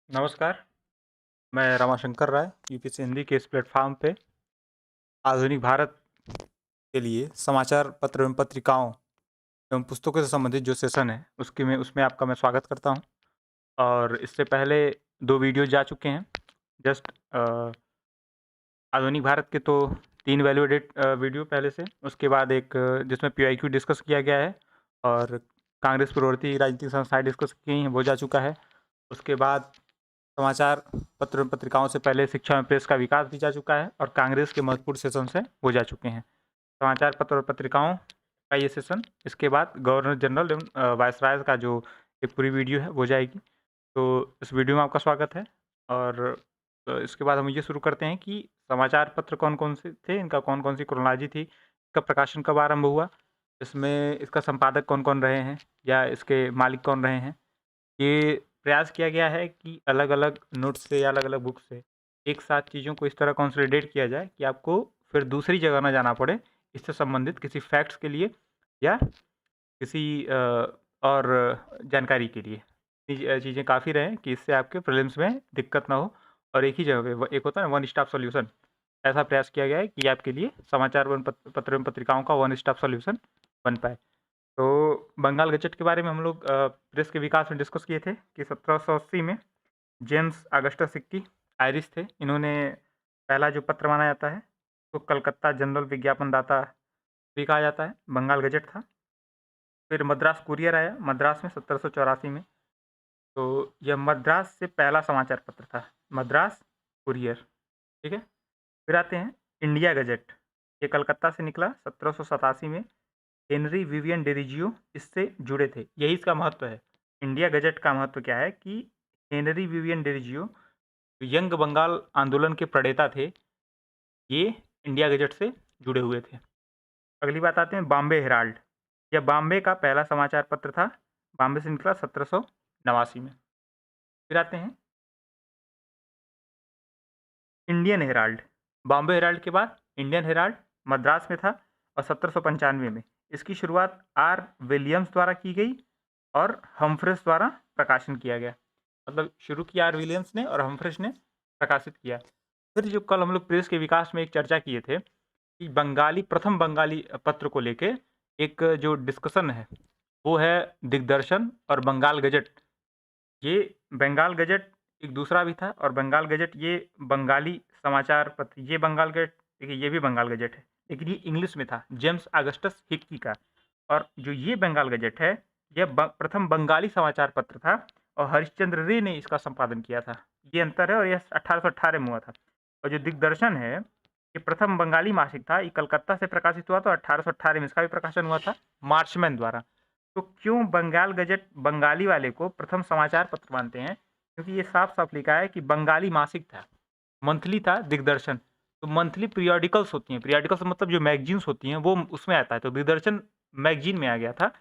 नमस्कार, मैं रमाशंकर राय यूपीएससी हिंदी के इस प्लेटफॉर्म पे आधुनिक भारत के लिए समाचार पत्र एवं पत्रिकाओं एवं पुस्तकों से संबंधित जो सेशन है उसमें आपका मैं स्वागत करता हूँ। और इससे पहले 2 वीडियो जा चुके हैं। जस्ट आधुनिक भारत के तो 3 वैल्यू-एडेड वीडियो पहले से, उसके बाद एक जिसमें पीआईक्यू डिस्कस किया गया है और कांग्रेस पूर्ववर्ती राजनीतिक संस्थाएँ डिस्कस की गई हैं, वो जा चुका है। उसके बाद समाचार पत्र पत्रिकाओं से पहले शिक्षा में प्रेस का विकास भी जा चुका है और कांग्रेस के महत्वपूर्ण सेशन से वो जा चुके हैं। समाचार पत्र और पत्रिकाओं का ये सेशन, इसके बाद गवर्नर जनरल एवं वायसराय का जो एक पूरी वीडियो है वो जाएगी। तो इस वीडियो में आपका स्वागत है। और इसके बाद हम ये शुरू करते हैं कि समाचार पत्र कौन-कौन से थे, इनका कौन-कौन सी क्रोनोलॉजी थी, इसका प्रकाशन कब आरंभ हुआ, इसमें इसका संपादक कौन-कौन रहे हैं या इसके मालिक कौन रहे हैं। ये प्रयास किया गया है कि अलग-अलग नोट्स से या अलग-अलग बुक से एक साथ चीज़ों को इस तरह कंसोलिडेट किया जाए कि आपको फिर दूसरी जगह ना जाना पड़े इससे संबंधित किसी फैक्ट्स के लिए या किसी और जानकारी के लिए। चीज़ें काफ़ी रहें कि इससे आपके प्रीलिम्स में दिक्कत ना हो और एक ही जगह पे एक होता है ना वन स्टॉप सॉल्यूशन, ऐसा प्रयास किया गया है कि आपके लिए समाचार एवं पत्र एवं पत्रिकाओं का वन स्टॉप सॉल्यूशन बन पाए। तो बंगाल गज़ट के बारे में हम लोग प्रेस के विकास में डिस्कस किए थे कि 1780 में जेम्स ऑगस्टस हिक्की आयरिश थे। इन्होंने पहला जो पत्र माना जाता है तो कलकत्ता जनरल विज्ञापनदाता भी कहा जाता है, बंगाल गज़ट था। फिर मद्रास कुरियर आया मद्रास में 1784 में। तो यह मद्रास से पहला समाचार पत्र था, मद्रास कुरियर, ठीक है। फिर आते हैं इंडिया गज़ट, ये कलकत्ता से निकला 1787 में। हेनरी विवियन डिरीजियो इससे जुड़े थे, यही इसका महत्व है। इंडिया गज़ट का महत्व क्या है कि हेनरी विवियन डिरीजियो यंग बंगाल आंदोलन के प्रणेता थे, ये इंडिया गज़ट से जुड़े हुए थे। अगली बात आते हैं बॉम्बे हेराल्ड, यह बॉम्बे का पहला समाचार पत्र था, बॉम्बे से निकला 1789 में। फिर आते हैं इंडियन हेराल्ड, बॉम्बे हेराल्ड के बाद इंडियन हेराल्ड मद्रास में था और 1795 में इसकी शुरुआत आर विलियम्स द्वारा की गई और हम्फ्रेस द्वारा प्रकाशन किया गया। मतलब शुरू किया आर विलियम्स ने और हम्फ्रेस ने प्रकाशित किया। फिर जो कल हम लोग प्रेस के विकास में एक चर्चा किए थे कि प्रथम बंगाली पत्र को लेके एक जो डिस्कशन है वो है दिग्दर्शन और बंगाल गज़ट। ये बंगाल गज़ट एक दूसरा भी था और बंगाल गज़ट ये बंगाली समाचार पत्र, ये बंगाल गज़ट देखिए ये भी बंगाल गज़ट है, लेकिन ये इंग्लिश में था, जेम्स ऑगस्टस हिक्की का। और जो ये बंगाल गज़ट है, यह प्रथम बंगाली समाचार पत्र था और हरिश्चंद्र रे ने इसका संपादन किया था। ये अंतर है और यह 1818 में हुआ था। और जो दिग्दर्शन है, ये प्रथम बंगाली मासिक था, ये कलकत्ता से प्रकाशित हुआ था, 1818 में इसका भी प्रकाशन हुआ था मार्चमैन द्वारा। तो क्यों बंगाल गज़ट बंगाली वाले को प्रथम समाचार पत्र मानते हैं? क्योंकि ये साफ-साफ लिखा है कि बंगाली मासिक था, मंथली था दिग्दर्शन। तो मंथली पीरियोडिकल्स होती हैं, पीरियोडिकल्स मतलब जो मैगज़ीन्स होती हैं वो उसमें आता है, तो दिग्दर्शन मैगज़ीन में आ गया था।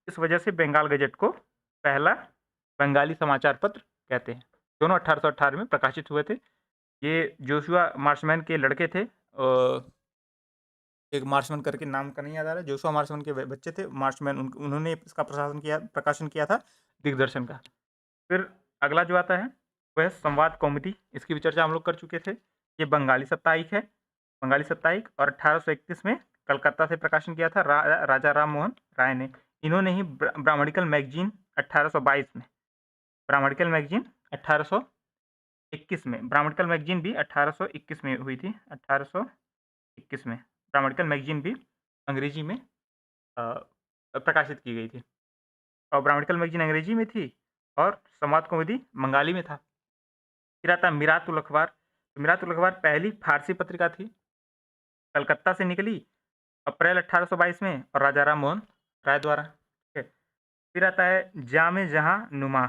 इस वजह से बंगाल गज़ट को पहला बंगाली समाचार पत्र कहते हैं। दोनों 1818 में प्रकाशित हुए थे। ये जोशुआ मार्शमैन के लड़के थे, एक मार्शमैन करके नाम का नहीं याद आ रहा है, जोशुआ मार्शमैन के बच्चे थे मार्शमैन, उन्होंने इसका प्रकाशन किया था दिग्दर्शन का। फिर अगला जो आता है वह संवाद कौमुदी, इसकी भी चर्चा हम लोग कर चुके थे। ये बंगाली साप्ताहिक है, बंगाली साप्ताहिक, और 1831 में कलकत्ता से प्रकाशन किया था राजा राम मोहन राय ने। इन्होंने ही ब्राह्मणिकल मैगजीन 1822 में, ब्राह्मणिकल मैगजीन 1821 में, ब्राह्मणिकल मैगजीन भी 1821 में हुई थी, 1821 में ब्राह्मणिकल मैगजीन भी अंग्रेजी में प्रकाशित की गई थी और ब्राह्मणिकल मैगजीन अंग्रेजी में थी और संवाद कौमुदी बंगाली में था। फिर आता है मिरातुल अखबार, तो मिरातुल अखबार पहली फारसी पत्रिका थी, कलकत्ता से निकली अप्रैल 1822 में और राजा राम मोहन राय द्वारा, ठीक है। फिर आता है जामे जहां नुमा,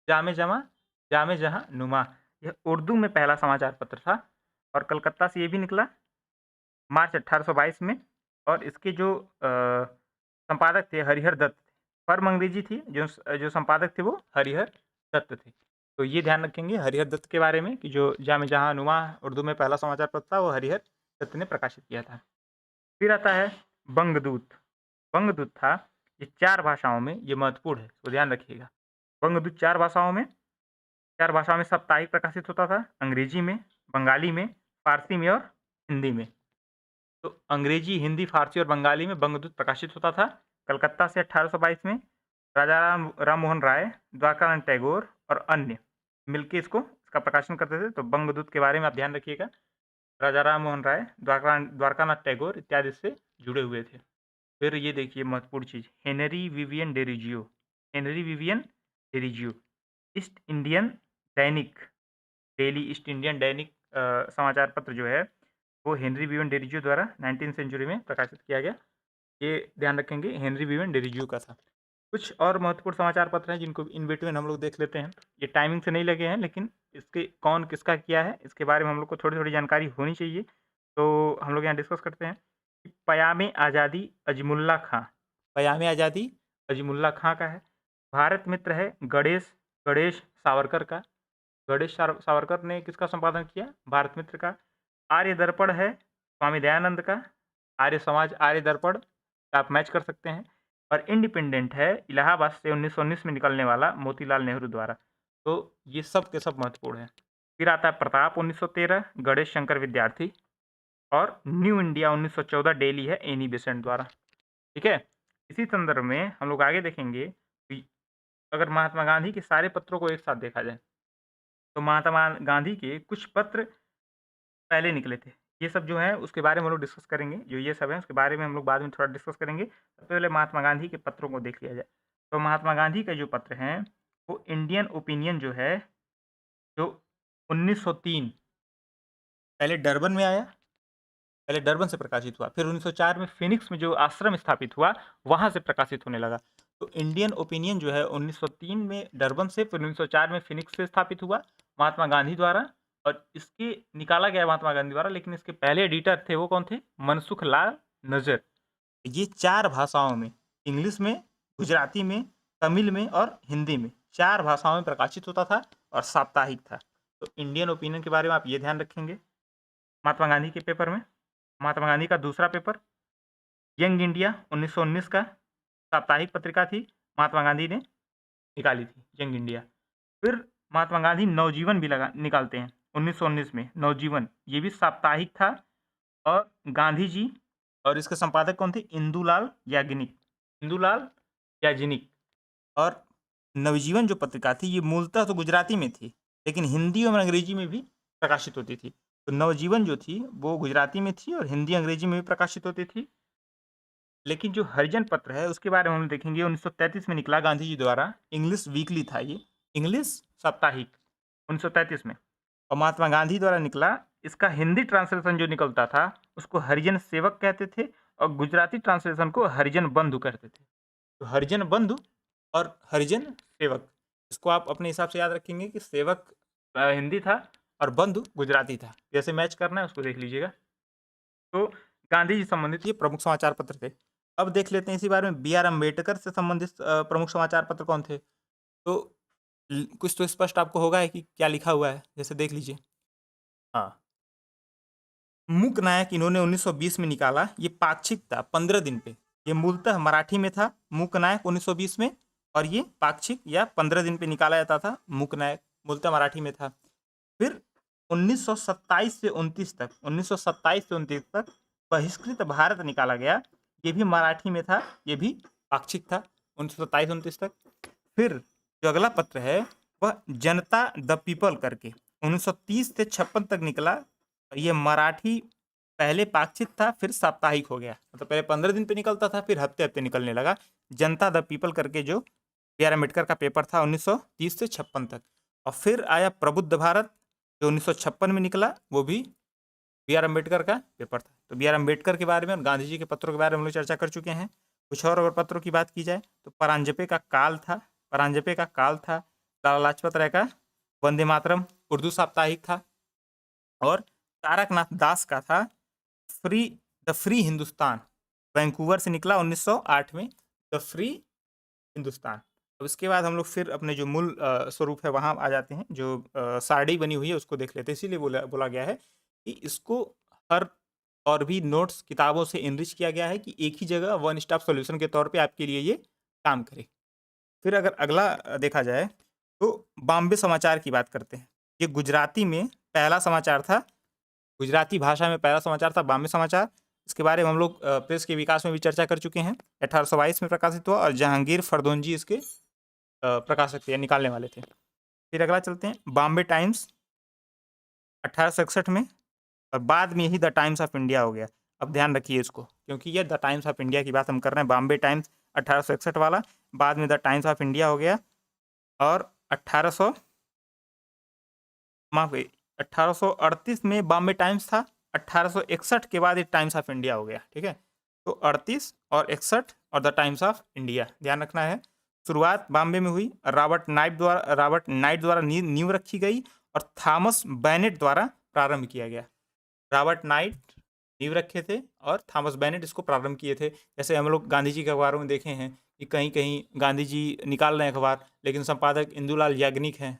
जामे जमा जामे जहां नुमा, यह उर्दू में पहला समाचार पत्र था और कलकत्ता से ये भी निकला मार्च 1822 में। और इसके जो संपादक थे हरिहर दत्त, फर्म अंग्रेजी थी, जो जो संपादक थे वो हरिहर दत्त थे। तो ये ध्यान रखेंगे हरिहर दत्त के बारे में कि जो जामे जहां नुमा उर्दू में पहला समाचार पत्र था वो हरिहर दत्त ने प्रकाशित किया था। फिर आता है बंगदूत, बंगदूत था, ये 4 भाषाओं में, ये महत्वपूर्ण है तो ध्यान रखिएगा। बंगदूत 4 भाषाओं में 4 भाषाओं में साप्ताहिक प्रकाशित होता था, अंग्रेजी में, बंगाली में, फारसी में और हिंदी में। तो अंग्रेजी, हिंदी, फारसी और बंगाली में बंगदूत प्रकाशित होता था। कलकत्ता से 1822 में राजा राम मोहन राय, द्वारकानाथ टैगोर और अन्य मिलके इसका प्रकाशन करते थे। तो बंगदूत के बारे में आप ध्यान रखिएगा। राजा राम मोहन राय, द्वारकानाथ टैगोर इत्यादि से जुड़े हुए थे। फिर ये देखिए महत्वपूर्ण चीज़, Henry Vivian Derozio. Henry Vivian Derozio East Indian दैनिक, डेली ईस्ट इंडियन दैनिक समाचार पत्र जो है वो हेनरी विवियन डेरिजियो द्वारा 19वीं सेंचुरी में प्रकाशित किया गया। ये ध्यान रखेंगे, हेनरी विवियन डेरिजियो का था। कुछ और महत्वपूर्ण समाचार पत्र हैं जिनको इन बिटवीन हम लोग देख लेते हैं। ये टाइमिंग से नहीं लगे हैं, लेकिन इसके कौन किसका किया है इसके बारे में हम लोग को थोड़ी थोड़ी जानकारी होनी चाहिए। तो हम लोग यहाँ डिस्कस करते हैं। पयामे आज़ादी अजमुल्ला खां, पयामे आज़ादी अजमुल्ला खां का है। भारत मित्र है गणेश गणेश सावरकर का। गणेश सावरकर ने किसका संपादन किया? भारत मित्र का। आर्य दर्पण है स्वामी दयानंद का। आर्य समाज, आर्य दर्पण आप मैच कर सकते हैं। और इंडिपेंडेंट है इलाहाबाद से 1919 में निकलने वाला मोतीलाल नेहरू द्वारा। तो ये सब के सब महत्वपूर्ण है। फिर आता है प्रताप 1913, गणेश शंकर विद्यार्थी। और न्यू इंडिया 1914 डेली है एनी बेसेंट द्वारा। ठीक है, इसी संदर्भ में हम लोग आगे देखेंगे कि अगर महात्मा गांधी के सारे पत्रों को एक साथ देखा जाए तो महात्मा गांधी के कुछ पत्र पहले निकले थे। ये सब जो है उसके बारे में हम लोग डिस्कस करेंगे। जो ये सब है उसके बारे में हम लोग बाद में थोड़ा डिस्कस करेंगे। सबसे पहले महात्मा गांधी के पत्रों को देख लिया जाए। तो महात्मा गांधी के जो पत्र हैं वो इंडियन ओपिनियन जो है, जो 1903 पहले डरबन में आया, पहले डरबन से प्रकाशित हुआ, फिर 1904 में फिनिक्स में जो आश्रम स्थापित हुआ वहाँ से प्रकाशित होने लगा। तो इंडियन ओपिनियन जो है 1903 में डरबन से, फिर 1904 में फिनिक्स से स्थापित हुआ महात्मा गांधी द्वारा। और इसके निकाला गया महात्मा गांधी द्वारा, लेकिन इसके पहले एडिटर थे वो कौन थे? मनसुख लाल नजर। ये 4 भाषाओं में, इंग्लिश में, गुजराती में, तमिल में और हिंदी में, 4 भाषाओं में प्रकाशित होता था और साप्ताहिक था। तो इंडियन ओपिनियन के बारे में आप ये ध्यान रखेंगे महात्मा गांधी के पेपर में। महात्मा गांधी का दूसरा पेपर यंग इंडिया 1919 का साप्ताहिक पत्रिका थी, महात्मा गांधी ने निकाली थी यंग इंडिया। फिर महात्मा गांधी नवजीवन भी निकालते हैं 1919 में, नवजीवन ये भी साप्ताहिक था। और गांधी जी और इसके संपादक कौन थे? इंदुलाल याग्निक, इंदुलाल याग्निक। और नवजीवन जो पत्रिका थी ये मूलतः तो गुजराती में थी, लेकिन हिंदी और अंग्रेजी में भी प्रकाशित होती थी। तो नवजीवन जो थी वो गुजराती में थी और हिंदी अंग्रेजी में भी प्रकाशित होती थी। लेकिन जो हरिजन पत्र है उसके बारे में हम देखेंगे, 1933 में निकला गांधी जी द्वारा। इंग्लिश वीकली था ये, इंग्लिश साप्ताहिक 1933 में। और महात्मा गांधी द्वारा निकला। इसका हिंदी ट्रांसलेशन जो निकलता था उसको हरिजन सेवक कहते थे और गुजराती ट्रांसलेशन को हरिजन बंधु कहते थे। तो हरिजन बंधु और हरिजन सेवक, इसको आप अपने हिसाब से याद रखेंगे कि सेवक हिंदी था और बंधु गुजराती था। जैसे मैच करना है उसको देख लीजिएगा। तो गांधी जी संबंधित ये प्रमुख समाचार पत्र थे। अब देख लेते हैं इसी बारे में, बी आर अम्बेडकर से संबंधित प्रमुख समाचार पत्र कौन थे। तो कुछ तो स्पष्ट आपको होगा है कि क्या लिखा हुआ है, जैसे देख लीजिए। हाँ, मूक नायक इन्होंने 1920 में निकाला। ये पाक्षिक था 15 दिन पे। ये मूलतः मराठी में था मूक नायक 1920 में, और ये पाक्षिक या 15 दिन पे निकाला जाता था। मूक नायक मूलतः मराठी में था। फिर 1927 से 29 तक, 1927 से 29 तक बहिष्कृत भारत निकाला गया। ये भी मराठी में था, ये भी पाक्षिक था 1927-29 तक। फिर जो अगला पत्र है वह जनता द पीपल करके 1930 से 56 तक निकला। ये मराठी पहले पाक्षिक था, फिर साप्ताहिक हो गया। मतलब पहले 15 दिन पे निकलता था, फिर हफ्ते हफ्ते निकलने लगा। जनता द पीपल करके जो बी आर अम्बेडकर का पेपर था 1930 से 56 तक। और फिर आया प्रबुद्ध भारत जो 1956 में निकला, वो भी बी आर अम्बेडकर का पेपर था। तो बी आर अम्बेडकर के बारे में और गांधी जी के पत्रों के बारे में हम लोग चर्चा कर चुके हैं। कुछ और अगर पत्रों की बात की जाए तो परांजपे का काल था, परांजपे का काल था। लाला लाजपत राय का वंदे मातरम उर्दू साप्ताहिक था। और तारकनाथ दास का था द फ्री हिंदुस्तान, वैंकूवर से निकला 1908 में, द फ्री हिंदुस्तान। अब इसके बाद हम लोग फिर अपने जो मूल स्वरूप है वहाँ आ जाते हैं। जो सारणी बनी हुई है उसको देख लेते हैं। इसीलिए बोला गया है कि इसको हर और भी नोट्स किताबों से इनरिच किया गया है कि एक ही जगह वन स्टॉप सॉल्यूशन के तौर पे आपके लिए ये काम करे। फिर अगर अगला देखा जाए तो बॉम्बे समाचार की बात करते हैं। ये गुजराती में पहला समाचार था, गुजराती भाषा में पहला समाचार था बॉम्बे समाचार। इसके बारे में हम लोग प्रेस के विकास में भी चर्चा कर चुके हैं। 1822 में प्रकाशित हुआ और जहांगीर फरदोंजी इसके प्रकाशक थे या निकालने वाले थे। फिर अगला चलते हैं, बॉम्बे टाइम्स 1861 में, और बाद में ही द टाइम्स ऑफ इंडिया हो गया। अब ध्यान रखिए इसको, क्योंकि ये द टाइम्स ऑफ इंडिया की बात हम कर रहे हैं। बॉम्बे टाइम्स 1861 वाला, बाद में द टाइम्स ऑफ इंडिया हो गया। और 1838 में बॉम्बे टाइम्स था, 1861 के बाद ये टाइम्स ऑफ इंडिया हो गया। ठीक है, तो 38 और 61 और द टाइम्स ऑफ इंडिया ध्यान रखना है। शुरुआत बॉम्बे में हुई, रॉबर्ट नाइट द्वारा नींव रखी गई और थॉमस बैनेट द्वारा प्रारंभ किया गया। रॉबर्ट नाइट नींव रखे थे और थॉमस बैनेट इसको प्रारंभ किए थे। जैसे हम लोग गांधी जी के अखबारों में देखे हैं कि कहीं कहीं गांधी जी निकाल रहे हैं अखबार, लेकिन संपादक इंदुलाल याग्निक हैं,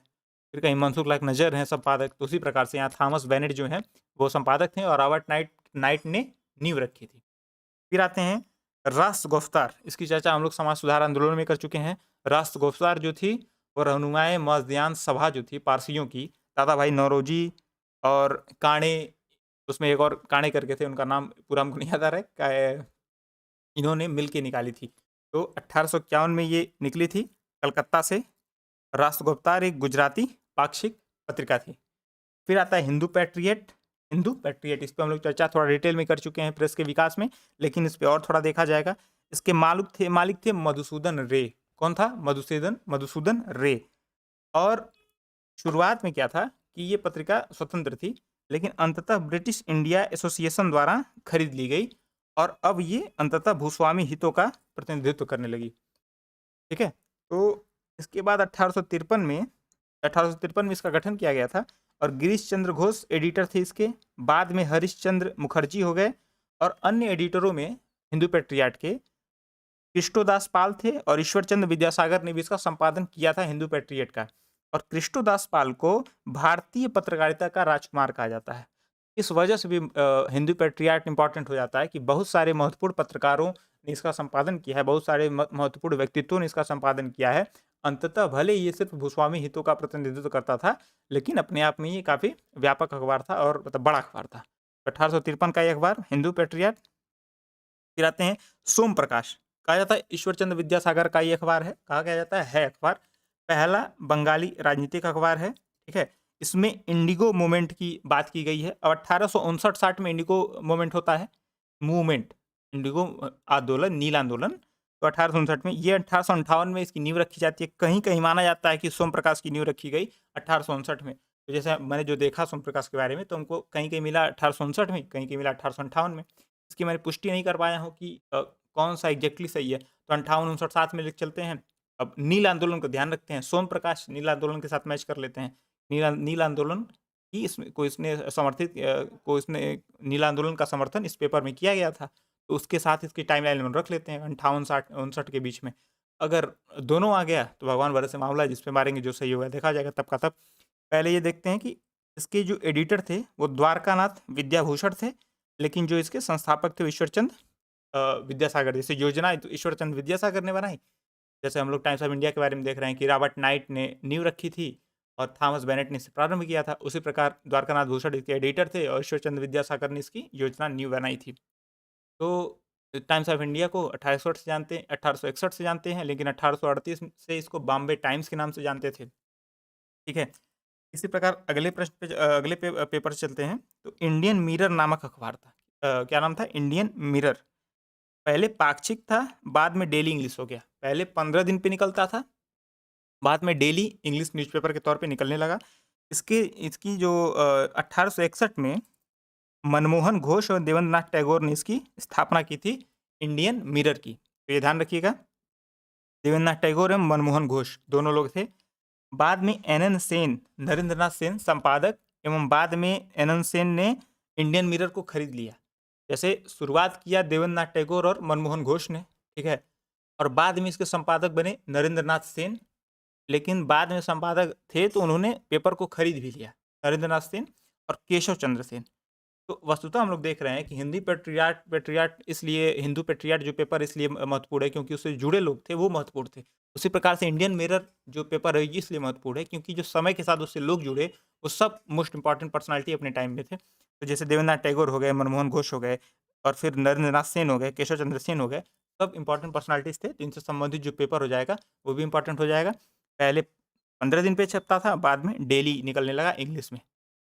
फिर कहीं मनसुख लाल नजर हैं संपादक। तो उसी प्रकार से यहाँ थॉमस बैनेट जो हैं वो संपादक थे और रॉबर्ट नाइट ने नींव रखी थी। फिर आते हैं राष्ट्र गुफ्तार। इसकी चर्चा हम लोग समाज सुधार आंदोलन में कर चुके हैं। राष्ट्र गुफ्तार जो थी वो रहनुमाए मजदियान सभा जो थी पारसियों की, दादा भाई नौरोजी और काणे, उसमें एक और काणे करके थे, उनका नाम पूरा हमको नहीं याद आ रहा है, इन्होंने मिल के निकाली थी। तो 1851 में ये निकली थी कलकत्ता से। राष्ट्र गुफ्तार एक गुजराती पाक्षिक पत्रिका थी। फिर आता है हिंदू पैट्रियट। इस पर हम लोग चर्चा थोड़ा डिटेल में कर चुके हैं प्रेस के विकास में, लेकिन इस पे और थोड़ा देखा जाएगा। इसके मालिक थे मधुसूदन रे। कौन था? मधुसूदन रे। और शुरुआत में क्या था कि ये पत्रिका स्वतंत्र थी, लेकिन अंततः ब्रिटिश इंडिया एसोसिएशन द्वारा खरीद ली गई और अब ये अंततः भूस्वामी हितों का प्रतिनिधित्व करने लगी। ठीक है, तो इसके बाद 1853 में इसका गठन किया गया था और गिरीश चंद्र घोष एडिटर थे इसके। बाद में हरीश चंद्र मुखर्जी हो गए और अन्य एडिटरों में हिंदू पैट्रियट के कृष्णोदास पाल थे और ईश्वरचंद्र विद्यासागर ने भी इसका संपादन किया था हिंदू पैट्रियट का। और कृष्णोदास पाल को भारतीय पत्रकारिता का राजकुमार कहा जाता है। इस वजह से भी हिंदू पैट्रियट इंपॉर्टेंट हो जाता है कि बहुत सारे महत्वपूर्ण पत्रकारों ने इसका संपादन किया है, बहुत सारे महत्वपूर्ण व्यक्तित्वों ने इसका संपादन किया है। अंततः भले ये सिर्फ भूस्वामी हितों का प्रतिनिधित्व करता था, लेकिन अपने आप में ये काफ़ी व्यापक अखबार था और मतलब बड़ा अखबार था। 1853 का ये अखबार हिंदू पैट्रियट। फिर आते हैं सोम प्रकाश। कहा जाता है ईश्वरचंद्र विद्यासागर का ये अखबार है, कहा गया जाता है अखबार पहला बंगाली राजनीतिक अखबार है। ठीक है, इसमें इंडिगो मूवमेंट की बात की गई है। और 1859-60 में इंडिगो मूवमेंट होता है, मूवमेंट इंडिगो आंदोलन, नील आंदोलन। तो 1859 में, ये 1858 में इसकी नींव रखी जाती है। कहीं कहीं माना जाता है कि सोम प्रकाश की नींव रखी गई 1859 में। तो जैसे मैंने जो देखा सोम प्रकाश के बारे में, तो हमको कहीं कहीं मिला 1859 में, कहीं कहीं मिला 1858 में। इसकी मैंने पुष्टि नहीं कर पाया हूँ कि कौन सा एग्जैक्टली सही है। तो 58-59-60 में लिख चलते हैं। अब नील आंदोलन को ध्यान रखते हैं, सोम प्रकाश नील आंदोलन के साथ मैच कर लेते हैं। नील आंदोलन की इसने समर्थित नील आंदोलन का समर्थन इस पेपर में किया गया था, तो उसके साथ इसकी टाइमलाइन में रख लेते हैं 58-59 के बीच में। अगर दोनों आ गया तो भगवान भरोसे मामला है, जिस पे मारेंगे जो सही होगा देखा जाएगा तब का तब। पहले ये देखते हैं कि इसके जो एडिटर थे वो द्वारकानाथ विद्याभूषण थे, लेकिन जो इसके संस्थापक थे ईश्वरचंद्र विद्यासागर। जैसे योजना तो ईश्वरचंद्र विद्यासागर ने बनाई, जैसे हम लोग टाइम्स ऑफ इंडिया के बारे में देख रहे हैं कि रॉबर्ट नाइट ने नींव रखी थी और थॉमस बेनेट ने इसे प्रारंभ किया था, उसी प्रकार द्वारकानाथ भूषण इसके एडिटर थे और ईश्वरचंद्र विद्यासागर ने इसकी योजना नींव बनाई थी। तो टाइम्स ऑफ इंडिया को 1861 से जानते हैं, लेकिन 1838 से इसको बॉम्बे टाइम्स के नाम से जानते थे। ठीक है, इसी प्रकार अगले प्रश्न पे पेपर चलते हैं। तो इंडियन मिरर नामक अखबार था। क्या नाम था? Indian mirror. पहले पाक्षिक था, बाद में डेली इंग्लिश हो गया। पहले 15 दिन पे निकलता था, बाद में डेली इंग्लिश न्यूज़पेपर के तौर पे निकलने लगा। इसकी जो 1861 में मनमोहन घोष और देवेंद्रनाथ टैगोर ने इसकी स्थापना की थी, इंडियन मिरर की। तो ये ध्यान रखिएगा, देवेंद्रनाथ टैगोर एवं मनमोहन घोष दोनों लोग थे। बाद में NN सेन, नरेंद्रनाथ सेन संपादक, एवं बाद में NN सेन ने इंडियन मिरर को खरीद लिया। जैसे शुरुआत किया देवेंद्रनाथ टैगोर और मनमोहन घोष ने, ठीक है, और बाद में इसके संपादक बने नरेंद्रनाथ सेन। लेकिन बाद में संपादक थे तो उन्होंने पेपर को खरीद भी लिया, नरेंद्रनाथ सेन और केशव चंद्र सेन। तो वस्तुतः हम लोग देख रहे हैं कि हिंदी पेट्रियाट पेट्रियाट इसलिए हिंदू पेट्रियाट जो पेपर इसलिए महत्वपूर्ण है क्योंकि उससे जुड़े लोग थे वो महत्वपूर्ण थे। उसी प्रकार से इंडियन मिरर जो पेपर है ये इसलिए महत्वपूर्ण है क्योंकि जो समय के साथ उससे लोग जुड़े वो सब मोस्ट इंपॉर्टेंट पर्सनैलिटी अपने टाइम में थे। तो जैसे देवेंद्रनाथ टैगोर हो गए, मनमोहन घोष हो गए और फिर नरेंद्र नाथ सेन हो गए, केशव चंद्र सेन हो गए, सब इंपॉर्टेंट पर्सनैलिटीज़ थे। तो इनसे संबंधित जो पेपर हो जाएगा वो भी इंपॉर्टेंट हो जाएगा। पहले 15 दिन पे छपता था, बाद में डेली निकलने लगा इंग्लिश में।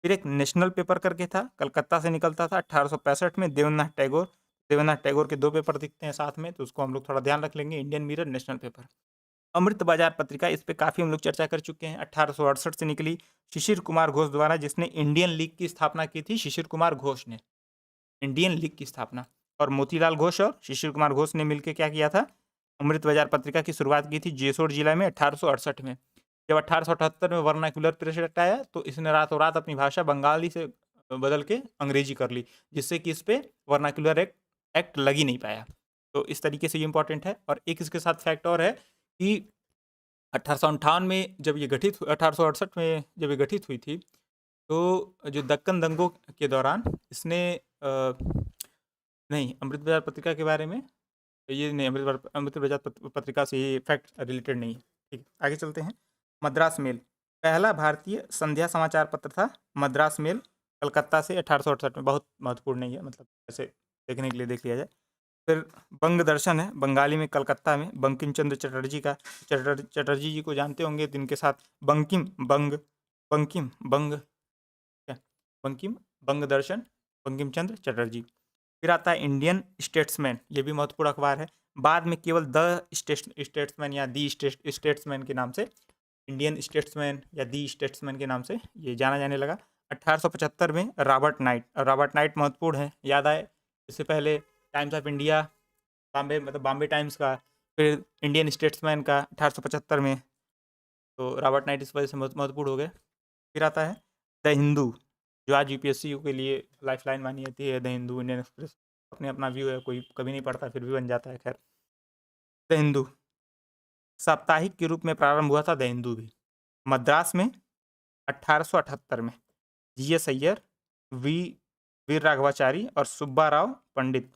फिर एक नेशनल पेपर करके था, कलकत्ता से निकलता था 1865 में, देवेंद्रनाथ टैगोर के 2 पेपर दिखते हैं साथ में, तो उसको हम लोग थोड़ा ध्यान रख लेंगे, इंडियन मिरर, नेशनल पेपर। अमृत बाजार पत्रिका, इस पे काफ़ी हम लोग चर्चा कर चुके हैं, 1868 से निकली, शिशिर कुमार घोष द्वारा, जिसने इंडियन लीग की स्थापना की थी, शिशिर कुमार घोष ने, इंडियन लीग की स्थापना। और मोतीलाल घोष और शिशिर कुमार घोष ने मिलकर क्या किया था, अमृत बाजार पत्रिका की शुरुआत की थी जेसोर जिला में 1868 में। जब 1878 में वर्नाक्युलर प्रेस एक्ट आया तो इसने रातों रात अपनी भाषा बंगाली से बदल के अंग्रेजी कर ली, जिससे कि इस पे वर्नाक्युलर एक्ट लग ही नहीं पाया। तो इस तरीके से ये इंपॉर्टेंट है। और एक इसके साथ फैक्ट और है कि 1858 में जब ये गठित 1868 में जब ये गठित हुई थी, तो जो दक्कन दंगों के दौरान इसने नहीं, अमृत बाजार पत्रिका के बारे में ये नहीं, अमृत बाजार पत्रिका से ये फैक्ट रिलेटेड नहीं है। ठीक है, आगे चलते हैं। मद्रास मेल, पहला भारतीय संध्या समाचार पत्र था मद्रास मेल, कलकत्ता से 1868 में। बहुत महत्वपूर्ण नहीं है, मतलब ऐसे देखने के लिए देख लिया जाए। फिर बंग दर्शन है, बंगाली में, कलकत्ता में, बंकिम चंद्र चटर्जी का। चटर्जी जी को जानते होंगे, जिनके साथ बंकिम बंग क्या बंकिम बंग दर्शन, बंकिम चंद्र चटर्जी। फिर आता है इंडियन स्टेट्समैन, ये भी महत्वपूर्ण अखबार है। बाद में केवल द स्टेट्समैन या दी स्टेट्समैन के नाम से, इंडियन स्टेट्समैन या दी स्टेट्समैन के नाम से ये जाना जाने लगा। 1875 में रॉबर्ट नाइट महत्वपूर्ण है, याद आए। इससे पहले times of India, Bombay times का, फिर इंडियन स्टेट्समैन का 1875 में। तो रॉबर्ट नाइट इस वजह से महत्वपूर्ण हो गए। फिर आता है द हिंदू, जो आज यूपीएससी के लिए लाइफलाइन मानी जाती है। द हिंदू, इंडियन एक्सप्रेस, अपने अपना व्यू है, कोई कभी नहीं पढ़ता फिर भी बन जाता है। खैर, द हिंदू साप्ताहिक के रूप में प्रारंभ हुआ था, द हिंदू भी मद्रास में 1878 में। जीएस अय्यर, वी वीर राघवाचारी और सुब्बा राव पंडित।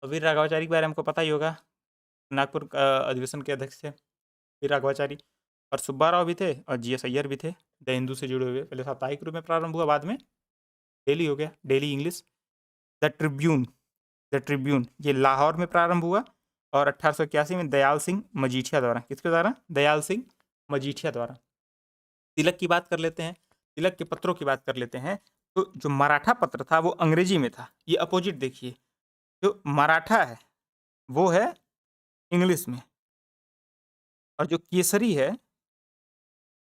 वीर राघवाचारी के बारे में हमको पता ही होगा, नागपुर अधिवेशन के अध्यक्ष थे वीर राघवाचारी। और सुब्बा राव भी थे और जीएस अय्यर भी थे, द हिंदू से जुड़े हुए। पहले साप्ताहिक रूप में प्रारंभ हुआ, बाद में डेली हो गया, डेली इंग्लिश। द ट्रिब्यून ये लाहौर में प्रारंभ हुआ और 1881 में दयाल सिंह मजीठिया द्वारा, किसके द्वारा, दयाल सिंह मजीठिया द्वारा। तिलक की बात कर लेते हैं, तिलक के पत्रों की बात कर लेते हैं। तो जो मराठा पत्र था वो अंग्रेजी में था, ये अपोजिट देखिए, जो मराठा है वो है इंग्लिश में, और जो केसरी है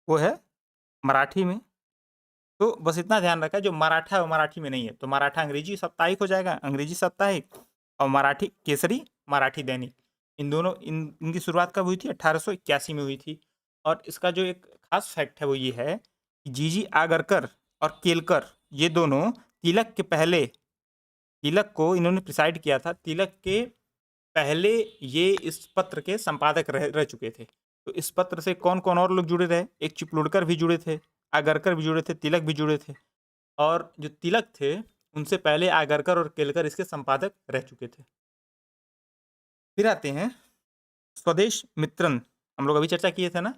वो है मराठी में। तो बस इतना ध्यान रखा, जो मराठा है वो मराठी में नहीं है, तो मराठा अंग्रेजी साप्ताहिक हो जाएगा, अंग्रेजी साप्ताहिक, और मराठी केसरी, मराठी दैनिक। इन दोनों इनकी शुरुआत कब हुई थी, 1881 में हुई थी। और इसका जो एक खास फैक्ट है वो ये है कि जीजी आगरकर और केलकर, ये दोनों तिलक के पहले, तिलक को इन्होंने प्रिसाइड किया था, तिलक के पहले ये इस पत्र के संपादक रह चुके थे। तो इस पत्र से कौन कौन और लोग जुड़े रहे, एक चिपलुड़कर भी जुड़े थे, आगरकर भी जुड़े थे, तिलक भी जुड़े थे। और जो तिलक थे उनसे पहले आगरकर और केलकर इसके संपादक रह चुके थे। फिर आते हैं स्वदेश मित्रन, हम लोग अभी चर्चा किए थे ना,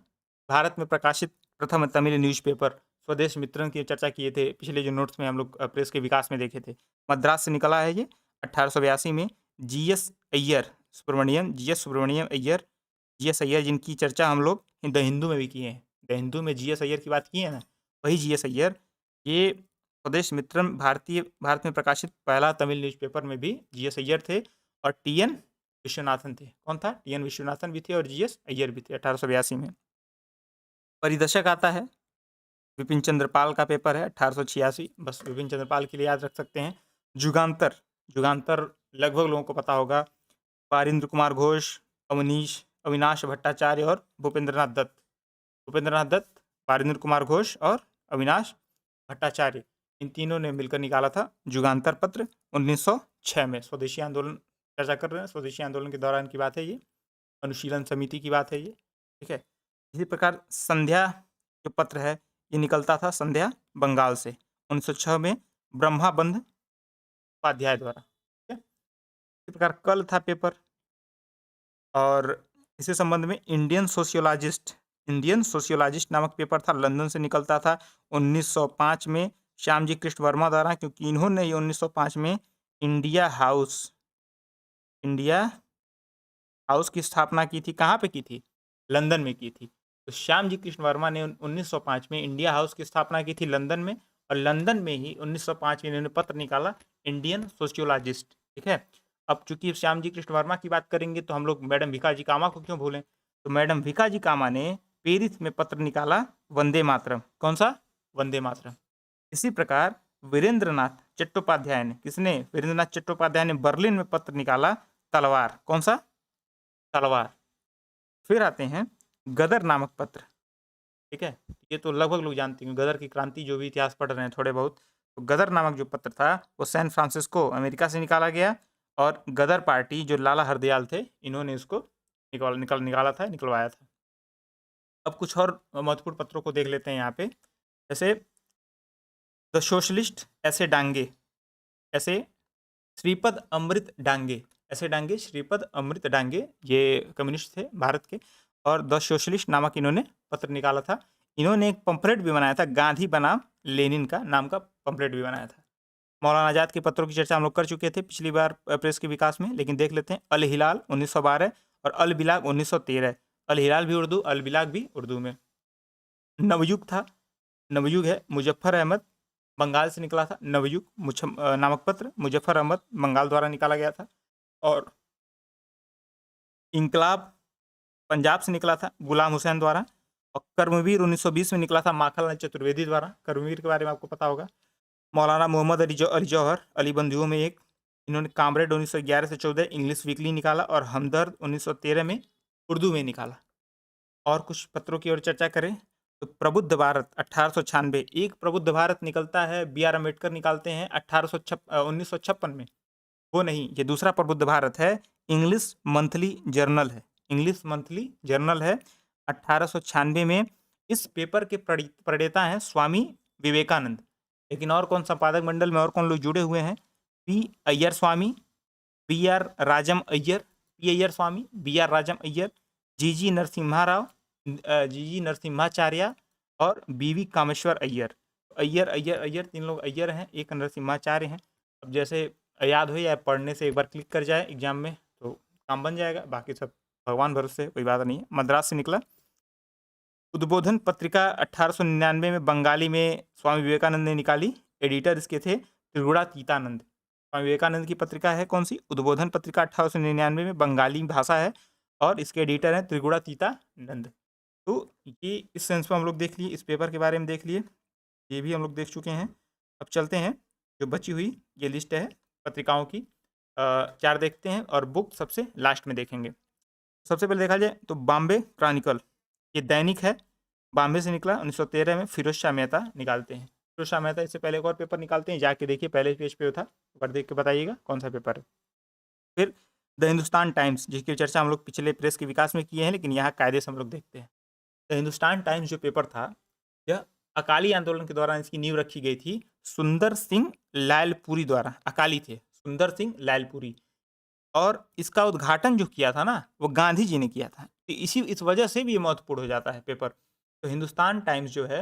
भारत में प्रकाशित प्रथम तमिल न्यूज़पेपर स्वदेश मित्रन की चर्चा किए थे पिछले जो नोट्स में, हम लोग प्रेस के विकास में देखे थे। मद्रास से निकला है ये 1882 में। जीएस सुब्रमण्यम अय्यर, जिनकी चर्चा हम लोग द हिंदू में भी किए हैं, द हिंदू में जीएस अय्यर की बात की है ना, वही जीएस अय्यर। ये स्वदेश मित्रन भारत में प्रकाशित पहला तमिल न्यूज़पेपर में भी जीएस अय्यर थे, और टीएन विश्वनाथन थे। कौन था, टीएन विश्वनाथन भी थे और जीएस अय्यर भी थे 1882 में। परिदर्शक आता है, विपिन चंद्रपाल का पेपर है 1886, बस विपिन चंद्रपाल के लिए याद रख सकते हैं। जुगांतर लगभग लोगों को पता होगा, पारिंद्र कुमार घोष, अविनाश भट्टाचार्य और भूपेंद्रनाथ दत्त, पारिंद्र कुमार घोष और अविनाश भट्टाचार्य, इन तीनों ने मिलकर निकाला था जुगांतर पत्र 1906 में। स्वदेशी आंदोलन चर्चा कर रहे हैं, स्वदेशी आंदोलन के दौरान की बात है ये, अनुशीलन समिति की बात है ये, ठीक है। इसी प्रकार संध्या जो पत्र है ये निकलता था, संध्या बंगाल से 1906 में, ब्रह्माबंध उपाध्याय द्वारा। ठीक है, इसी प्रकार कल था पेपर, और इसी संबंध में इंडियन सोशियोलॉजिस्ट नामक पेपर था, लंदन से निकलता था 1905 में श्यामजी कृष्ण वर्मा द्वारा, क्योंकि इन्होंने 1905 में इंडिया हाउस की स्थापना की थी। कहाँ पे की थी? लंदन में की थी। तो श्यामजी कृष्ण वर्मा ने 1905 में इंडिया हाउस की स्थापना की थी लंदन में, और लंदन में ही 1905 में इन्होंने पत्र निकाला इंडियन सोशियोलॉजिस्ट। ठीक है, अब चूंकि श्यामजी कृष्ण वर्मा की बात करेंगे तो हम लोग मैडम भिकाजी कामा को क्यों भूलें। तो मैडम भिकाजी कामा ने पेरिस में पत्र निकाला वंदे मातरम। कौन सा? वंदे मातरम। इसी प्रकार वीरेंद्रनाथ चट्टोपाध्याय ने बर्लिन में पत्र निकाला तलवार। कौन सा? तलवार। फिर आते हैं गदर नामक पत्र। ठीक है, ये तो लगभग लोग जानते हैं, गदर की क्रांति जो भी इतिहास पढ़ रहे हैं थोड़े बहुत, तो गदर नामक जो पत्र था वो सैन फ्रांसिस्को अमेरिका से निकाला गया, और गदर पार्टी जो लाला हरदयाल थे इन्होंने इसको निकलवाया था। अब कुछ और महत्वपूर्ण पत्रों को देख लेते हैं यहाँ पे, जैसे द सोशलिस्ट ऐसे श्रीपद अमृत डांगे, ये कम्युनिस्ट थे भारत के, और द सोशलिस्ट नामक इन्होंने पत्र निकाला था। इन्होंने एक पंपलेट भी बनाया था, गांधी बनाम लेनिन का नाम का पंपलेट भी बनाया था। मौलाना आजाद के पत्रों की चर्चा हम लोग कर चुके थे पिछली बार प्रेस के विकास में, लेकिन देख लेते हैं। अल हिलाल 1912 और अल बिलाग 1913। अल हिलाल भी उर्दू, अल बिलाग भी उर्दू में। नवयुग है मुजफ्फर अहमद, बंगाल से निकला था। नवयुग नामक पत्र मुजफ्फर अहमद बंगाल द्वारा निकाला गया था। और इंकलाब पंजाब से निकला था गुलाम हुसैन द्वारा। और कर्मवीर 1920 में निकला था माखनलाल चतुर्वेदी द्वारा। कर्मवीर के बारे में आपको पता होगा। मौलाना मोहम्मद अली जौहर, अली बंधुओं में एक, इन्होंने कामरेड 1911 से 14 इंग्लिश वीकली निकाला, और हमदर्द 1913 में उर्दू में निकाला। और कुछ पत्रों की ओर चर्चा करें तो प्रबुद्ध भारत 1896, एक प्रबुद्ध भारत निकलता है, बी.आर. अम्बेडकर निकालते हैं 1956 में। वो नहीं, ये दूसरा प्रबुद्ध भारत है, इंग्लिश मंथली जर्नल है 1896 में। इस पेपर के प्रणेता हैं स्वामी विवेकानंद। लेकिन और कौन संपादक मंडल में और कौन लोग जुड़े हुए हैं? P Iyer Swami, B R Rajam Iyer, G G Narasimhacharya और बीवी कामेश्वर अय्यर। अय्यर तीन लोग अय्यर हैं, एक नरसिम्हाचार्य हैं। अब जैसे याद हो या पढ़ने से एक बार क्लिक कर जाए एग्जाम में तो काम बन जाएगा, बाकी सब भगवान भरोसे, कोई बात नहीं है। मद्रास से निकला। उद्बोधन पत्रिका 1899 में बंगाली में स्वामी विवेकानंद ने निकाली। एडिटर इसके थे त्रिगुणातीतानंद। स्वामी विवेकानंद की पत्रिका है कौन सी? उद्बोधन पत्रिका 1899 में, बंगाली भाषा है, और इसके एडिटर हैं त्रिगुणातीतानंद। तो ये इस सेंस में हम लोग देख लिए, इस पेपर के बारे में देख लिए, ये भी हम लोग देख चुके हैं। अब चलते हैं, जो बची हुई ये लिस्ट है पत्रिकाओं की, 4 देखते हैं, और बुक सबसे लास्ट में देखेंगे। सबसे पहले देखा जाए तो बॉम्बे क्रॉनिकल, ये दैनिक है, बॉम्बे से निकला 1913 में। फिरोज शाह मेहता निकालते हैं। फिरोज शाह मेहता इससे पहले एक और पेपर निकालते हैं, जाके देखिए पहले पेज पे था, एक बार देख के बताइएगा कौन सा पेपर है। फिर द हिंदुस्तान टाइम्स, जिसकी चर्चा हम लोग पिछले प्रेस के विकास में किए हैं, लेकिन यहाँ कायदे से हम लोग देखते हैं। द हिंदुस्तान टाइम्स जो पेपर था, यह अकाली आंदोलन के दौरान इसकी नींव रखी गई थी सुंदर सिंह लालपुरी द्वारा। अकाली थे सुंदर सिंह लालपुरी, और इसका उद्घाटन जो किया था ना वो गांधी जी ने किया था। तो इस वजह से भी ये महत्वपूर्ण हो जाता है पेपर। तो हिंदुस्तान टाइम्स जो है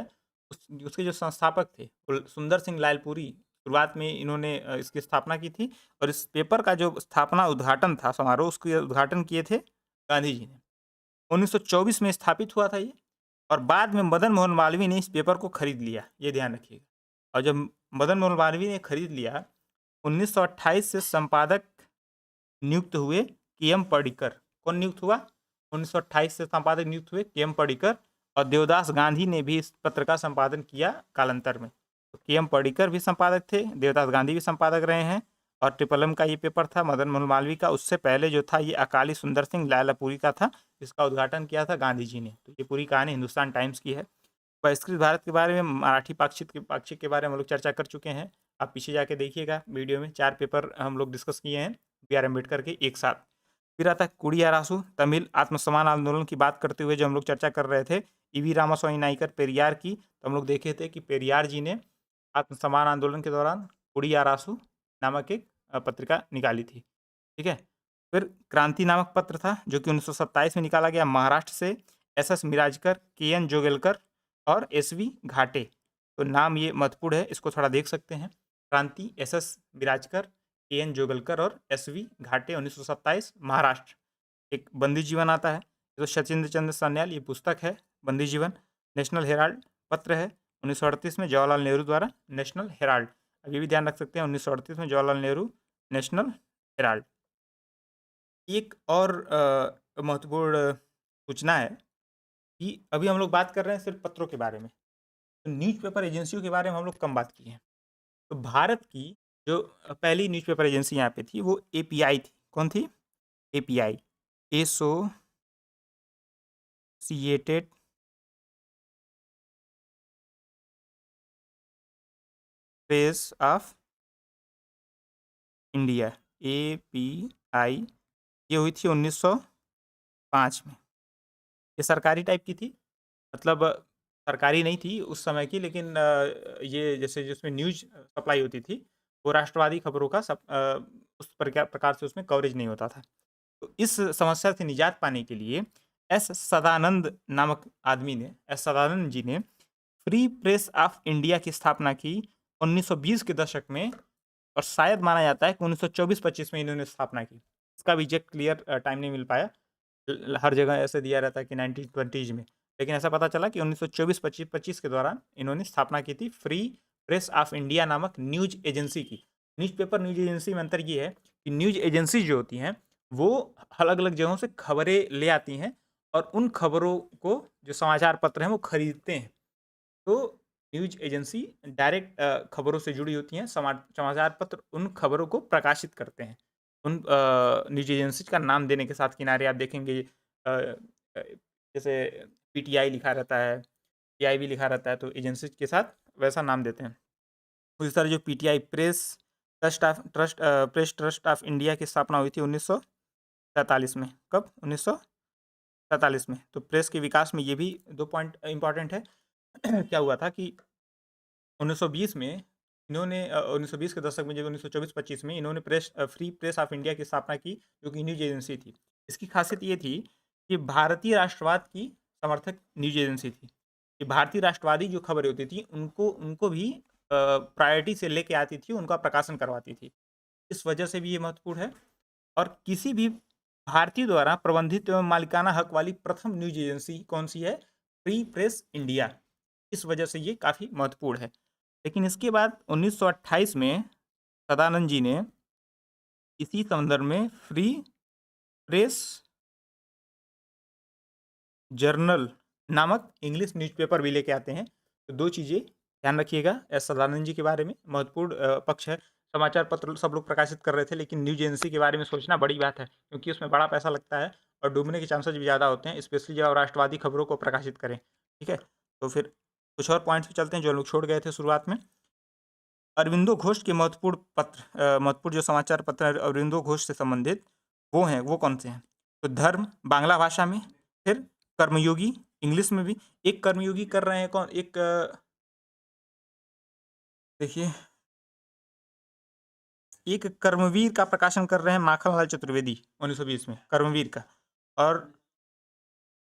उसके जो संस्थापक थे सुंदर सिंह लालपुरी, शुरुआत में इन्होंने इसकी स्थापना की थी, और इस पेपर का जो स्थापना उद्घाटन था समारोह, उसके उद्घाटन किए थे गांधी जी ने। 1924 में स्थापित हुआ था ये, और बाद में मदन मोहन मालवीय ने इस पेपर को खरीद लिया, ये ध्यान रखिएगा। और जब मदन मोहन मालवीय ने खरीद लिया, 1928 से संपादक नियुक्त हुए के.एम. पर्डिकर। कौन नियुक्त हुआ? 1928 से संपादक नियुक्त हुए के.एम. पर्डिकर, और देवदास गांधी ने भी इस पत्र का संपादन किया कालांतर में। तो के.एम. पर्डिकर भी संपादक थे, देवदास गांधी भी संपादक रहे हैं। और ट्रिपल एम का ये पेपर था मदन मोहन मालवीय का। उससे पहले जो था ये अकाली सुंदर सिंह लालपुरी का था, इसका उद्घाटन किया था गांधी जी ने। तो ये पूरी कहानी हिंदुस्तान टाइम्स की है। बहिष्कृत भारत के बारे में, मराठी पाक्षिक के बारे में हम लोग चर्चा कर चुके हैं। आप पीछे जाके देखिएगा वीडियो में, 4 पेपर हम लोग डिस्कस किए हैं बी.आर. अम्बेडकर के एक साथ। फिर आता है कुड़ियारासु, तमिल आत्मसम्मान आंदोलन की बात करते हुए जो हम लोग चर्चा कर रहे थे, ई.वी. रामास्वामी नायकर पेरियार की। तो हम लोग देखे थे कि पेरियार जी ने आत्मसम्मान आंदोलन के दौरान उड़िया रासु नामक एक पत्रिका निकाली थी। ठीक है। फिर क्रांति नामक पत्र था जो कि 1927 में निकाला गया महाराष्ट्र से, एस मिराजकर, के जोगेलकर और एस घाटे। तो नाम ये महत्वपूर्ण है, इसको थोड़ा देख सकते हैं। क्रांति, एस मिराजकर, के जोगेलकर और एस घाटे, 1927 महाराष्ट्र। एक बंदी जीवन आता है तो सचिंद्र चंद्र सान्याल, ये पुस्तक है बंदी जीवन। नेशनल हेराल्ड पत्र है 1938 में जवाहरलाल नेहरू द्वारा, नेशनल हेराल्ड। अब ये भी ध्यान रख सकते हैं 1938 में जवाहरलाल नेहरू, नेशनल हेराल्ड। एक और महत्वपूर्ण सूचना है कि अभी हम लोग बात कर रहे हैं सिर्फ पत्रों के बारे में, तो न्यूज़पेपर एजेंसियों के बारे में हम लोग कम बात किए हैं। तो भारत की जो पहली न्यूज़पेपर एजेंसी यहाँ पे थी वो एपीआई थी। कौन थी? API, associated press of India, API. ये हुई थी 1905 में। ये सरकारी टाइप की थी, मतलब सरकारी नहीं थी उस समय की, लेकिन ये जैसे जिसमें न्यूज़ सप्लाई होती थी वो राष्ट्रवादी खबरों का उस प्रकार से उसमें कवरेज नहीं होता था। तो इस समस्या से निजात पाने के लिए एस सदानंद जी ने फ्री प्रेस ऑफ इंडिया की स्थापना की 1920 के दशक में, और शायद माना जाता है कि 1924-25 में इन्होंने स्थापना की। इसका भी एग्जैक्ट क्लियर टाइम नहीं मिल पाया, हर जगह ऐसे दिया रहता है कि 1920 में, लेकिन ऐसा पता चला कि 1924-25 के दौरान इन्होंने स्थापना की थी फ्री प्रेस ऑफ इंडिया नामक न्यूज एजेंसी की। न्यूज़पेपर न्यूज एजेंसी में अंतर ये है कि न्यूज एजेंसी जो होती हैं वो अलग अलग जगहों से खबरें ले आती हैं और उन खबरों को जो समाचार पत्र हैं वो खरीदते हैं। तो न्यूज एजेंसी डायरेक्ट खबरों से जुड़ी होती हैं, समाचार पत्र उन खबरों को प्रकाशित करते हैं। उन न्यूज एजेंसी का नाम देने के साथ किनारे आप देखेंगे जैसे पीटीआई लिखा रहता है, पीआईबी लिखा रहता है, तो एजेंसी के साथ वैसा नाम देते हैं। उसी तरह जो PTI press trust of India की स्थापना हुई थी 1947 में। कब? 1947 में। तो प्रेस के विकास में ये भी 2 पॉइंट इंपॉर्टेंट है। क्या हुआ था कि 1920 में इन्होंने 1920 के दशक में, जब 1924-25 में इन्होंने फ्री प्रेस ऑफ इंडिया की स्थापना की, जो कि न्यूज एजेंसी थी। इसकी खासियत ये थी कि भारतीय राष्ट्रवाद की समर्थक न्यूज एजेंसी थी। कि भारतीय राष्ट्रवादी जो खबरें होती थी उनको भी प्रायोरिटी से लेके आती थी, उनका प्रकाशन करवाती थी। इस वजह से भी ये महत्वपूर्ण है। और किसी भी भारतीय द्वारा प्रबंधित एवं मालिकाना हक वाली प्रथम न्यूज एजेंसी कौन सी है? Free press India. इस वजह से ये काफ़ी महत्वपूर्ण है। लेकिन इसके बाद 1928 में सदानंद जी ने इसी संदर्भ में फ्री प्रेस जर्नल नामक इंग्लिश न्यूज़पेपर भी लेके आते हैं। तो 2 चीज़ें ध्यान रखिएगा एस सदानंद जी के बारे में, महत्वपूर्ण पक्ष है। समाचार पत्र सब लोग प्रकाशित कर रहे थे, लेकिन न्यूज एजेंसी के बारे में सोचना बड़ी बात है, क्योंकि उसमें बड़ा पैसा लगता है और डूबने के चांसेस भी ज़्यादा होते हैं, स्पेशली जब आप राष्ट्रवादी खबरों को प्रकाशित करें। ठीक है, तो फिर कुछ और पॉइंट्स पे चलते हैं जो लोग छोड़ गए थे शुरुआत में। अरविंदो घोष के महत्वपूर्ण जो समाचार पत्र हैं अरविंदो घोष से संबंधित, वो कौन से हैं? तो धर्म बांग्ला भाषा में, फिर कर्मयोगी इंग्लिश में भी। एक कर्मयोगी कर रहे हैं कौन? एक देखिए, एक कर्मवीर का प्रकाशन कर रहे हैं माखनलाल चतुर्वेदी 1920 में, कर्मवीर का। और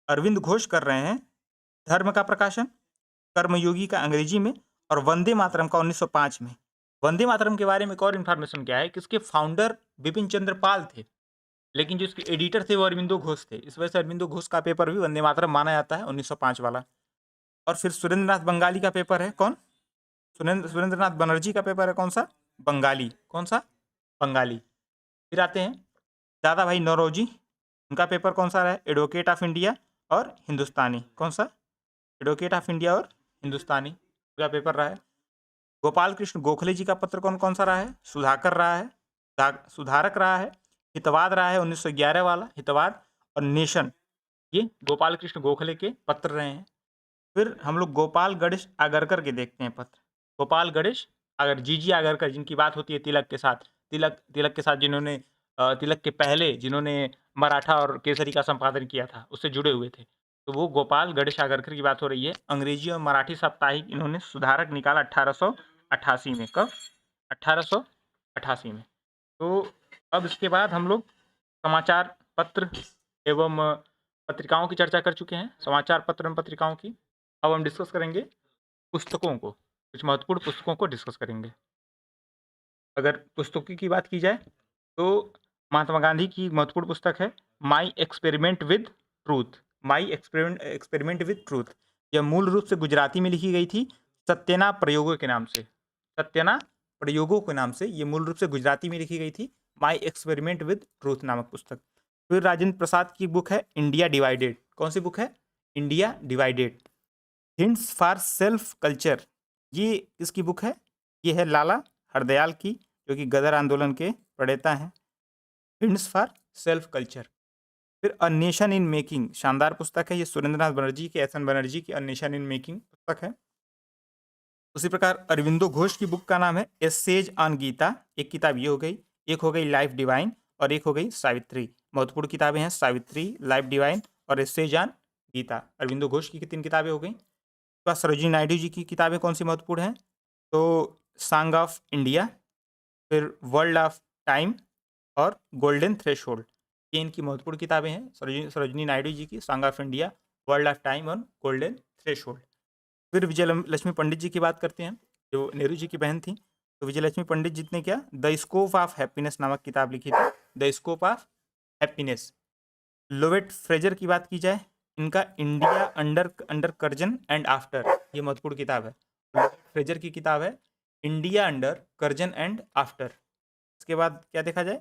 अरविंद घोष कर रहे हैं धर्म का प्रकाशन, कर्मयोगी का अंग्रेजी में, और वंदे मातरम का 1905 में। वंदे मातरम के बारे में एक और इन्फॉर्मेशन क्या है कि इसके फाउंडर बिपिन चंद्र पाल थे, लेकिन जो इसके एडिटर थे वो अरविंदो घोष थे। इस वजह से अरविंदो घोष का पेपर भी वंदे मातरम माना जाता है, 1905 वाला। और फिर सुरेंद्रनाथ बंगाली का पेपर है कौन? सुरेंद्रनाथ बनर्जी का पेपर है कौन सा? बंगाली। कौन सा? बंगाली। फिर आते हैं दादा भाई नौरोजी, उनका पेपर कौन सा रहा है? एडवोकेट ऑफ इंडिया और हिंदुस्तानी। कौन सा? एडवोकेट ऑफ इंडिया और हिंदुस्तानी का पेपर रहा है। गोपाल कृष्ण गोखले जी का पत्र कौन कौन सा रहा है? सुधाकर रहा है, सुधारक रहा है, हितवाद रहा है 1911 वाला हितवाद, और नेशन, ये गोपाल कृष्ण गोखले के पत्र रहे हैं। फिर हम लोग गोपाल गणेश आगरकर के देखते हैं पत्र। गोपाल गणेश जीजी आगरकर, जिनकी बात होती है तिलक के साथ, तिलक के साथ जिन्होंने तिलक के पहले जिन्होंने मराठा और केसरी का संपादन किया था, उससे जुड़े हुए थे, तो वो गोपाल गणेश आगरकर की बात हो रही है। अंग्रेजी और मराठी साप्ताहिक इन्होंने सुधारक निकाला 1888 में। कब? 1888 में। तो अब इसके बाद हम लोग समाचार पत्र एवं पत्रिकाओं की चर्चा कर चुके हैं, समाचार पत्र एवं पत्रिकाओं की। अब हम डिस्कस करेंगे पुस्तकों को, कुछ महत्वपूर्ण पुस्तकों को डिस्कस करेंगे। अगर पुस्तकों की बात की जाए तो महात्मा गांधी की महत्वपूर्ण पुस्तक है my experiment with truth. My experiment with truth, यह मूल रूप से गुजराती में लिखी गई थी सत्यना प्रयोगों के नाम से। सत्यना प्रयोगों के नाम से ये मूल रूप से गुजराती में लिखी गई थी, माई एक्सपेरिमेंट विद ट्रूथ नामक पुस्तक। फिर राजेंद्र प्रसाद की बुक है इंडिया डिवाइडेड। कौन सी बुक है? India divided. Hints for self culture, ये किसकी बुक है? ये है लाला हरदयाल की, जो कि गदर आंदोलन के प्रणेता हैं। Hints for self culture. फिर अ नेशन इन मेकिंग, शानदार पुस्तक है ये, सुरेंद्रनाथ बनर्जी की, एस एन बनर्जी की अ नेशन इन मेकिंग पुस्तक है। उसी प्रकार अरविंदो घोष की बुक का नाम है एसेज ऑन गीता। एक किताब ये हो गई, एक हो गई लाइफ डिवाइन और एक हो गई सावित्री। महत्वपूर्ण किताबें हैं सावित्री, लाइफ डिवाइन और एसेज ऑन गीता। अरविंदो घोष की 3 किताबें हो गई। सरोजिनी नायडू जी की किताबें कौन सी महत्वपूर्ण हैं? तो सॉन्ग ऑफ इंडिया, फिर वर्ल्ड ऑफ टाइम और गोल्डन थ्रेशोल्ड, ये इनकी महत्वपूर्ण किताबें हैं। सरोजिनी नायडू जी की song of India, world of time और गोल्डन थ्रेशोल्ड। फिर विजय लक्ष्मी पंडित जी की बात करते हैं, जो नेहरू जी की बहन थी। तो विजय लक्ष्मी पंडित जी ने क्या द स्कोप ऑफ हैप्पीनेस नामक किताब लिखी थी, the scope of happiness. Lovat Fraser की बात की जाए, इनका India under under Curzon and after, ये महत्वपूर्ण किताब है। लोवेट फ्रेजर की किताब है India under Curzon and after. इसके बाद क्या देखा जाए,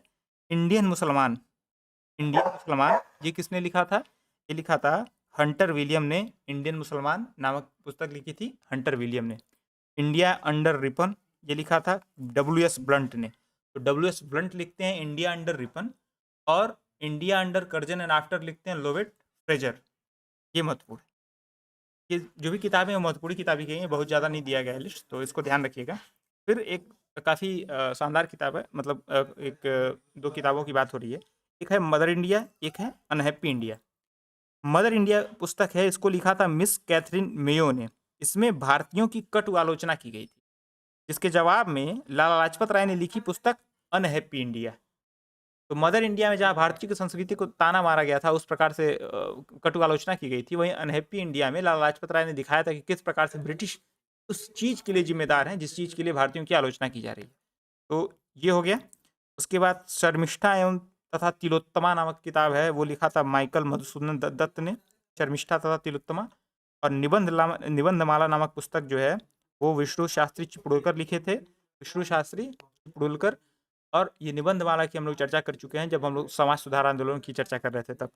इंडियन मुसलमान। इंडियन मुसलमान ये किसने लिखा था? ये लिखा था हंटर विलियम ने। इंडियन मुसलमान नामक पुस्तक लिखी थी हंटर विलियम ने। इंडिया अंडर रिपन ये लिखा था डब्ल्यू.एस. ब्लंट ने। तो डब्ल्यू.एस. ब्लंट लिखते हैं इंडिया अंडर रिपन और India under Curzon and after लिखते हैं लोवेट फ्रेजर। ये महत्वपूर्ण है। ये जो भी किताबें हैं महत्वपूर्ण किताबें गई हैं, बहुत ज़्यादा नहीं दिया गया है लिस्ट, तो इसको ध्यान रखिएगा। फिर एक काफ़ी शानदार किताब है, मतलब एक 2 किताबों की बात हो रही है। एक है मदर इंडिया, एक है अनहैप्पी इंडिया। मदर इंडिया पुस्तक है, इसको लिखा था मिस कैथरीन मेयो ने। इसमें भारतीयों की कटु आलोचना की गई थी, जिसके जवाब में लाला लाजपत राय ने लिखी पुस्तक अनहैप्पी इंडिया। तो मदर इंडिया में जहाँ भारतीय की संस्कृति को ताना मारा गया था, उस प्रकार से कटु आलोचना की गई थी, वहीं अनहैप्पी इंडिया में लाला लाजपत राय ने दिखाया था कि किस प्रकार से ब्रिटिश उस चीज़ के लिए जिम्मेदार हैं जिस चीज़ के लिए भारतीयों की आलोचना की जा रही है। तो ये हो गया। उसके बाद शर्मिष्ठा एवं तथा तिलोत्तमा नामक किताब है, वो लिखा था माइकल मधुसूदन दत्त ने, शर्मिष्ठा तथा तिलोत्तमा। और निबंधमाला नामक पुस्तक जो है वो विष्णु शास्त्री चिपड़ुलकर लिखे थे, विष्णु शास्त्री चिपड़ुलकर। और ये निबंधमाला की हम लोग चर्चा कर चुके हैं जब हम लोग समाज सुधार आंदोलन की चर्चा कर रहे थे तब।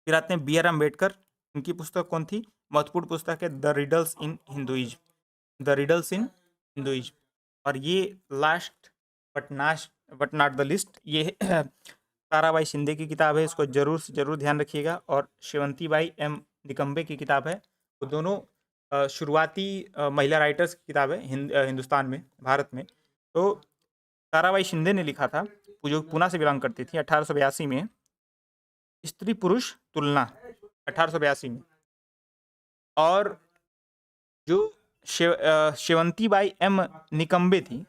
फिर आते हैं बी.आर. अम्बेडकर, उनकी पुस्तक कौन थी? महत्वपूर्ण पुस्तक है the riddles in Hinduism, the riddles in Hinduism. और ये last but not the list, ये ताराबाई शिंदे की किताब है, इसको जरूर से जरूर ध्यान रखिएगा। और शेवंतीबाई एम निकम्बे की किताब है, वो दोनों शुरुआती महिला राइटर्स की किताब है हिंदुस्तान में, भारत में। तो ताराबाई शिंदे ने लिखा था, जो पूना से बिलोंग करती थी, 1882 में स्त्री पुरुष तुलना, 1882 में। और जो शेवंतीबाई एम निकम्बे थी,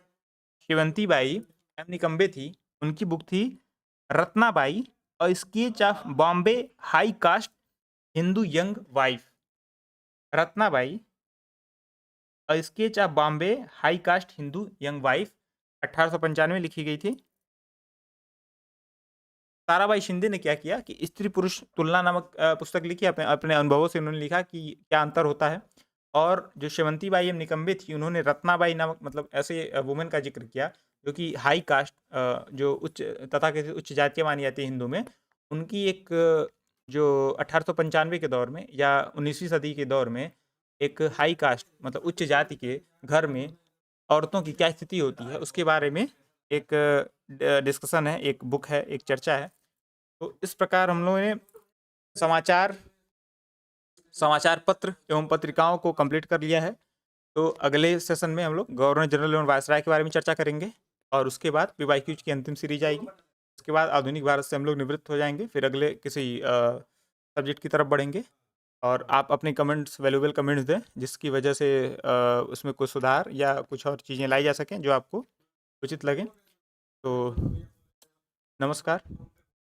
शेवंतीबाई एम निकम्बे थी, उनकी बुक थी Ratnabai a sketch of Bombay high cast Hindu young wife. Ratnabai a sketch of Bombay high cast Hindu young wife 1895 में लिखी गई थी। ताराबाई शिंदे ने क्या किया कि स्त्री पुरुष तुलना नामक पुस्तक लिखी, अपने अपने अनुभवों से उन्होंने लिखा कि क्या अंतर होता है। और जो शेवंतीबाई एम निकम्बे थी, उन्होंने रत्नाबाई नामक मतलब ऐसे वुमेन का जिक्र किया जो कि हाई कास्ट, जो उच्च तथाकथित उच्च जातियाँ मानी जाती है हिंदू में, उनकी एक जो 1895 के दौर में या 19वीं सदी के दौर में एक हाई कास्ट मतलब उच्च जाति के घर में औरतों की क्या स्थिति होती है, उसके बारे में एक डिस्कशन है, एक बुक है, एक चर्चा है। तो इस प्रकार हम लोगों ने समाचार पत्र एवं पत्रिकाओं को कंप्लीट कर लिया है। तो अगले सेशन में हम लोग गवर्नर जनरल एवं वायसराय के बारे में चर्चा करेंगे और उसके बाद पीवाईक्यूज की अंतिम सीरीज आएगी। उसके बाद आधुनिक भारत से हम लोग निवृत्त हो जाएंगे, फिर अगले किसी सब्जेक्ट की तरफ बढ़ेंगे। और आप अपने कमेंट्स, वैल्यूएबल कमेंट्स दें, जिसकी वजह से उसमें कुछ सुधार या कुछ और चीज़ें लाई जा सकें जो आपको उचित लगे। तो नमस्कार।